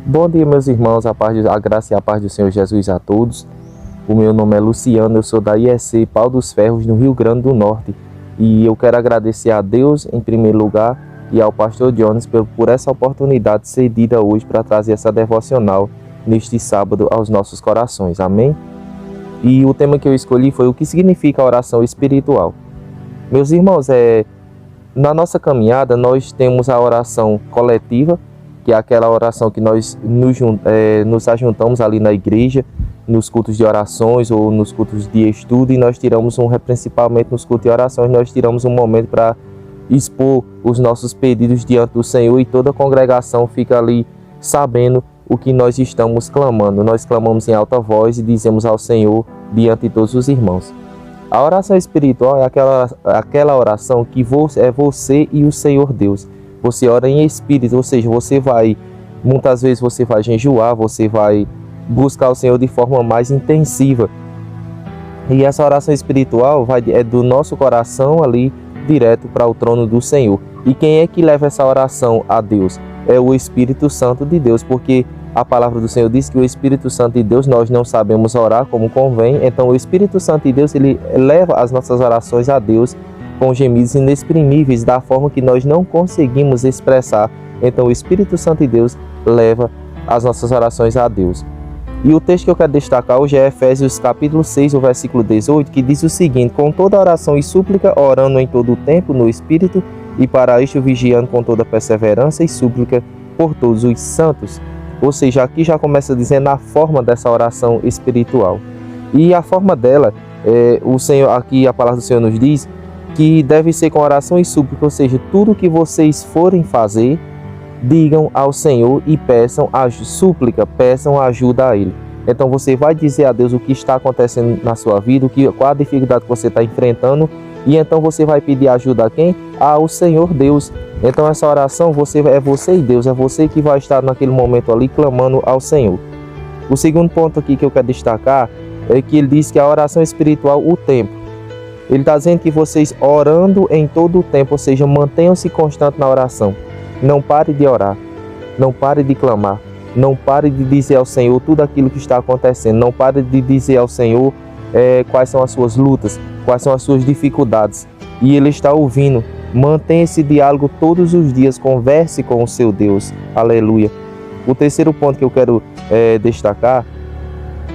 Bom dia, meus irmãos, a graça e a paz do Senhor Jesus a todos. O meu nome é Luciano, eu sou da IEC Pau dos Ferros, no Rio Grande do Norte. E eu quero agradecer a Deus, em primeiro lugar, e ao pastor Jones por essa oportunidade cedida hoje para trazer essa devocional neste sábado aos nossos corações. Amém? E o tema que eu escolhi foi o que significa a oração espiritual. Meus irmãos, na nossa caminhada nós temos a oração coletiva, que é aquela oração que nós nos ajuntamos ali na igreja, nos cultos de orações ou nos cultos de estudo, e nós tiramos principalmente nos cultos de orações, nós tiramos um momento para expor os nossos pedidos diante do Senhor, e toda a congregação fica ali sabendo o que nós estamos clamando. Nós clamamos em alta voz e dizemos ao Senhor diante de todos os irmãos. A oração espiritual é aquela oração que é você e o Senhor Deus. Você ora em espírito, ou seja, muitas vezes você vai jejuar, você vai buscar o Senhor de forma mais intensiva. E essa oração espiritual é do nosso coração ali direto para o trono do Senhor. E quem é que leva essa oração a Deus? É o Espírito Santo de Deus, porque a palavra do Senhor diz que o Espírito Santo de Deus, nós não sabemos orar como convém, então o Espírito Santo de Deus, ele leva as nossas orações a Deus com gemidos inexprimíveis, da forma que nós não conseguimos expressar. Então o Espírito Santo de Deus leva as nossas orações a Deus. E o texto que eu quero destacar hoje é Efésios capítulo 6, o versículo 18, que diz o seguinte: com toda oração e súplica, orando em todo o tempo no Espírito, e para isto vigiando com toda perseverança e súplica por todos os santos. Ou seja, aqui já começa dizendo a forma dessa oração espiritual. E a forma dela, aqui a palavra do Senhor nos diz que deve ser com oração e súplica, ou seja, tudo que vocês forem fazer, digam ao Senhor e peçam ajuda a Ele. Então você vai dizer a Deus o que está acontecendo na sua vida, qual a dificuldade que você está enfrentando, e então você vai pedir ajuda a quem? Ao Senhor Deus. Então essa oração é você e Deus, é você que vai estar naquele momento ali clamando ao Senhor. O segundo ponto aqui que eu quero destacar é que ele diz que a oração espiritual, o tempo. Ele está dizendo que vocês orando em todo o tempo, ou seja, mantenham-se constantes na oração. Não pare de orar, não pare de clamar, não pare de dizer ao Senhor tudo aquilo que está acontecendo, não pare de dizer ao Senhor quais são as suas lutas, quais são as suas dificuldades. E Ele está ouvindo. Mantenha esse diálogo todos os dias, converse com o seu Deus. Aleluia. O terceiro ponto que eu quero destacar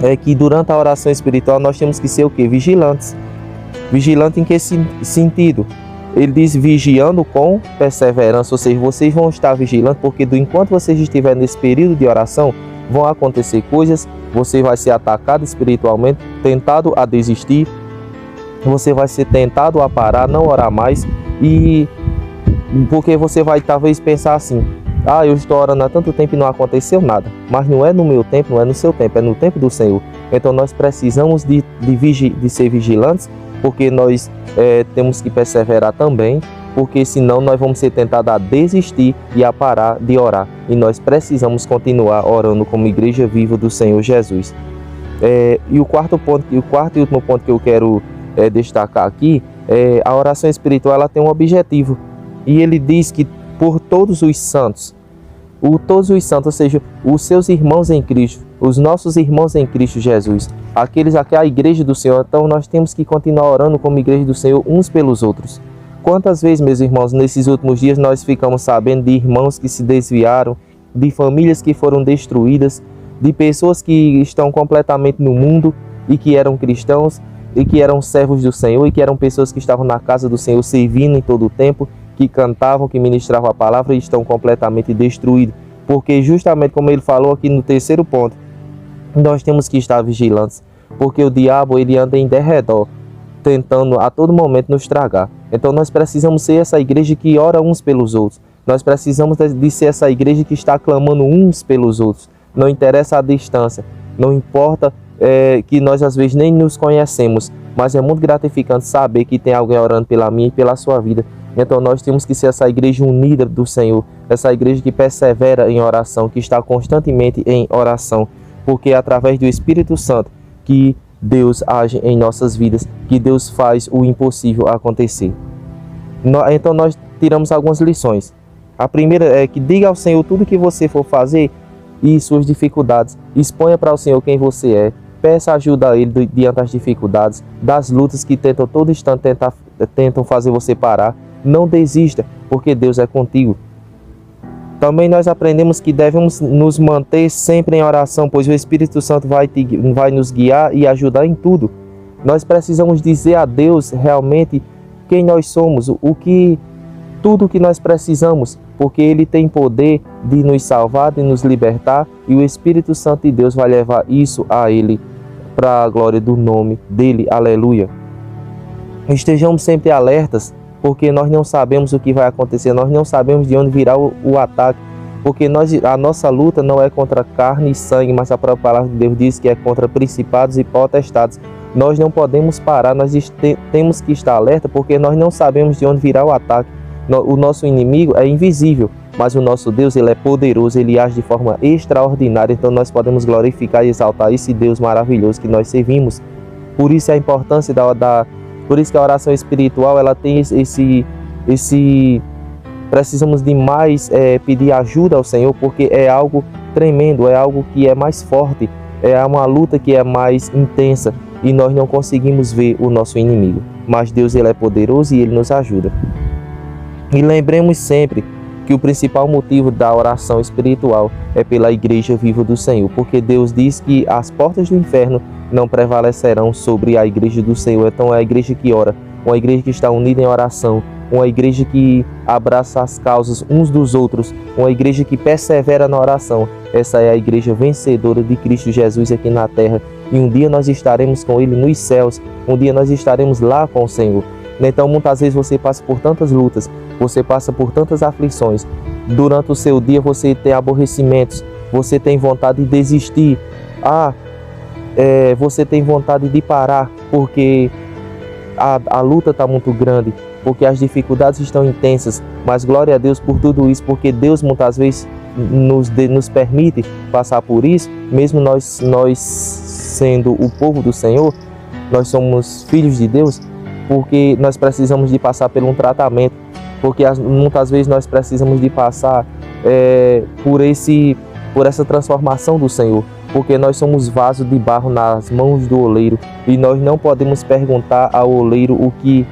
é que durante a oração espiritual nós temos que ser o quê? Vigilantes. Vigilante em que sentido? Ele diz vigiando com perseverança, ou seja, vocês vão estar vigilantes, porque enquanto vocês estiverem nesse período de oração, vão acontecer coisas, você vai ser atacado espiritualmente, tentado a desistir, você vai ser tentado a parar, não orar mais, e porque você vai talvez pensar assim: eu estou orando há tanto tempo e não aconteceu nada. Mas não é no meu tempo, não é no seu tempo, é no tempo do Senhor. Então nós precisamos de ser vigilantes, porque nós temos que perseverar também, porque senão nós vamos ser tentados a desistir e a parar de orar. E nós precisamos continuar orando como igreja viva do Senhor Jesus. E o quarto e último ponto que eu quero destacar aqui é a oração espiritual. Ela tem um objetivo, e ele diz que por todos os santos, ou seja, os seus irmãos em Cristo, os nossos irmãos em Cristo Jesus, a igreja do Senhor. Então nós temos que continuar orando como igreja do Senhor uns pelos outros. Quantas vezes, meus irmãos, nesses últimos dias nós ficamos sabendo de irmãos que se desviaram, de famílias que foram destruídas, de pessoas que estão completamente no mundo e que eram cristãos e que eram servos do Senhor e que eram pessoas que estavam na casa do Senhor servindo em todo o tempo, que cantavam, que ministravam a palavra, e estão completamente destruídos. Porque justamente como ele falou aqui no terceiro ponto, nós temos que estar vigilantes, porque o diabo ele anda em derredor, tentando a todo momento nos tragar. Então nós precisamos ser essa igreja que ora uns pelos outros. Nós precisamos de ser essa igreja que está clamando uns pelos outros. Não interessa a distância, não importa que nós às vezes nem nos conhecemos, mas é muito gratificante saber que tem alguém orando pela minha e pela sua vida. Então nós temos que ser essa igreja unida do Senhor, essa igreja que persevera em oração, que está constantemente em oração, porque é através do Espírito Santo que Deus age em nossas vidas, que Deus faz o impossível acontecer. Então nós tiramos algumas lições. A primeira é que diga ao Senhor tudo que você for fazer, e suas dificuldades. Exponha para o Senhor quem você é. Peça ajuda a Ele diante das dificuldades, das lutas que tentam todo instante tentam fazer você parar. Não desista, porque Deus é contigo. Também nós aprendemos que devemos nos manter sempre em oração, pois o Espírito Santo vai nos guiar e ajudar em tudo. Nós precisamos dizer a Deus realmente quem nós somos, tudo que nós precisamos, porque Ele tem poder de nos salvar, de nos libertar, e o Espírito Santo de Deus vai levar isso a Ele, para a glória do nome dEle. Aleluia. Estejamos sempre alertas, porque nós não sabemos o que vai acontecer, nós não sabemos de onde virá o ataque, porque a nossa luta não é contra carne e sangue, mas a própria palavra de Deus diz que é contra principados e potestades. Nós não podemos parar, nós temos que estar alerta, porque nós não sabemos de onde virá o ataque. O nosso inimigo é invisível, mas o nosso Deus, Ele é poderoso, Ele age de forma extraordinária, então nós podemos glorificar e exaltar esse Deus maravilhoso que nós servimos. Por isso a importância por isso que a oração espiritual, ela tem precisamos de mais pedir ajuda ao Senhor, porque é algo tremendo, é algo que é mais forte, é uma luta que é mais intensa, e nós não conseguimos ver o nosso inimigo, mas Deus, Ele é poderoso e Ele nos ajuda. E lembremos sempre que o principal motivo da oração espiritual é pela igreja viva do Senhor, porque Deus diz que as portas do inferno não prevalecerão sobre a igreja do Senhor. Então é a igreja que ora, uma igreja que está unida em oração, uma igreja que abraça as causas uns dos outros, uma igreja que persevera na oração. Essa é a igreja vencedora de Cristo Jesus aqui na terra, e um dia nós estaremos com Ele nos céus, um dia nós estaremos lá com o Senhor. Então muitas vezes você passa por tantas lutas, você passa por tantas aflições, durante o seu dia você tem aborrecimentos, você tem vontade de desistir, você tem vontade de parar, porque a luta está muito grande, porque as dificuldades estão intensas, mas glória a Deus por tudo isso, porque Deus muitas vezes nos permite passar por isso, mesmo nós sendo o povo do Senhor, nós somos filhos de Deus, porque nós precisamos de passar por um tratamento, porque muitas vezes nós precisamos de passar por essa transformação do Senhor, porque nós somos vaso de barro nas mãos do oleiro, e nós não podemos perguntar ao oleiro o que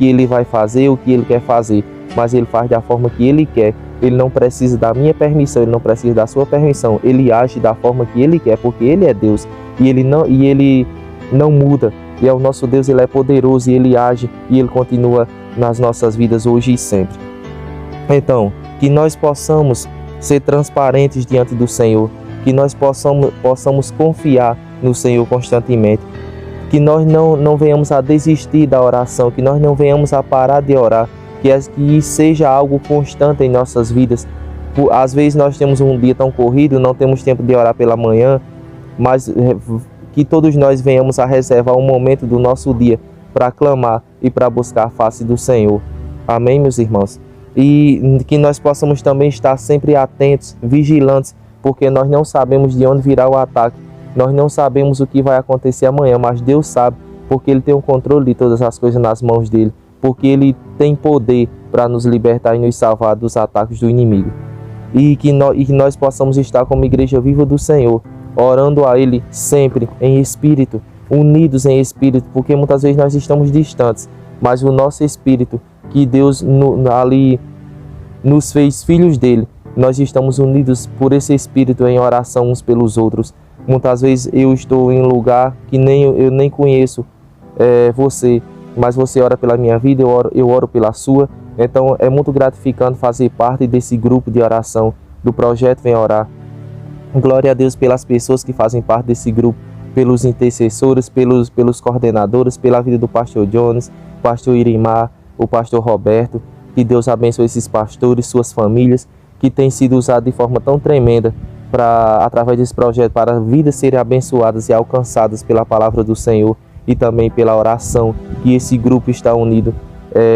ele vai fazer, o que ele quer fazer, mas ele faz da forma que ele quer. Ele não precisa da minha permissão, ele não precisa da sua permissão, ele age da forma que ele quer, porque ele é Deus, e ele não muda. E é o nosso Deus, Ele é poderoso, e Ele age, e Ele continua nas nossas vidas hoje e sempre. Então, que nós possamos ser transparentes diante do Senhor, que nós possamos confiar no Senhor constantemente, que nós não venhamos a desistir da oração, que nós não venhamos a parar de orar, que seja algo constante em nossas vidas. Às vezes nós temos um dia tão corrido, não temos tempo de orar pela manhã, mas que todos nós venhamos a reservar um momento do nosso dia para clamar e para buscar a face do Senhor. Amém, meus irmãos? E que nós possamos também estar sempre atentos, vigilantes, porque nós não sabemos de onde virá o ataque, nós não sabemos o que vai acontecer amanhã, mas Deus sabe, porque Ele tem o controle de todas as coisas nas mãos dEle, porque Ele tem poder para nos libertar e nos salvar dos ataques do inimigo. E que nós possamos estar como igreja viva do Senhor, orando a Ele sempre em espírito, unidos em espírito, porque muitas vezes nós estamos distantes, mas o nosso espírito, que Deus ali nos fez filhos dele, nós estamos unidos por esse espírito em oração uns pelos outros. Muitas vezes eu estou em um lugar que eu nem conheço você, mas você ora pela minha vida, eu oro pela sua. Então é muito gratificante fazer parte desse grupo de oração do projeto Vem Orar. Glória a Deus pelas pessoas que fazem parte desse grupo, pelos intercessores, pelos coordenadores, pela vida do pastor Jones, pastor Irimar, o pastor Roberto. Que Deus abençoe esses pastores, suas famílias, que têm sido usados de forma tão tremenda através desse projeto, para vidas serem abençoadas e alcançadas pela palavra do Senhor e também pela oração, que esse grupo está unido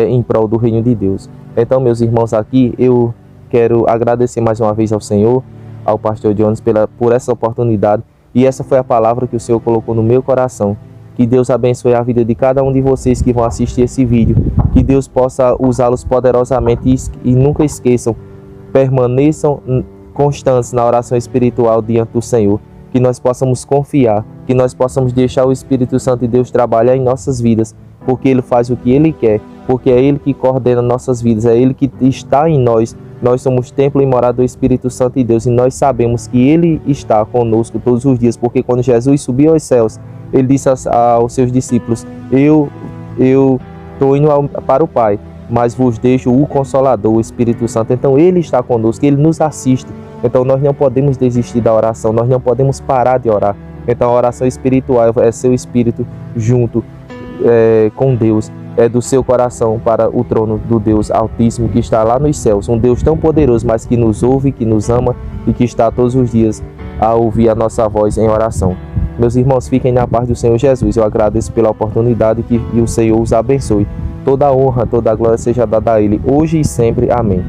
em prol do reino de Deus. Então, meus irmãos, aqui eu quero agradecer mais uma vez ao Senhor, ao pastor Jones por essa oportunidade, e essa foi a palavra que o Senhor colocou no meu coração. Que Deus abençoe a vida de cada um de vocês que vão assistir esse vídeo, que Deus possa usá-los poderosamente, e nunca esqueçam, permaneçam constantes na oração espiritual diante do Senhor, que nós possamos confiar, que nós possamos deixar o Espírito Santo de Deus trabalhar em nossas vidas, porque Ele faz o que Ele quer, porque é Ele que coordena nossas vidas, é Ele que está em nós. Nós somos templo e morada do Espírito Santo de Deus, e nós sabemos que Ele está conosco todos os dias, porque quando Jesus subiu aos céus, Ele disse aos seus discípulos: eu estou indo para o Pai, mas vos deixo o Consolador, o Espírito Santo. Então Ele está conosco, Ele nos assiste. Então nós não podemos desistir da oração, nós não podemos parar de orar. Então a oração espiritual é seu espírito junto com Deus, é do seu coração para o trono do Deus Altíssimo, que está lá nos céus, um Deus tão poderoso, mas que nos ouve, que nos ama e que está todos os dias a ouvir a nossa voz em oração. Meus irmãos, fiquem na paz do Senhor Jesus. Eu agradeço pela oportunidade e o Senhor os abençoe. Toda a honra, toda a glória seja dada a Ele, hoje e sempre. Amém.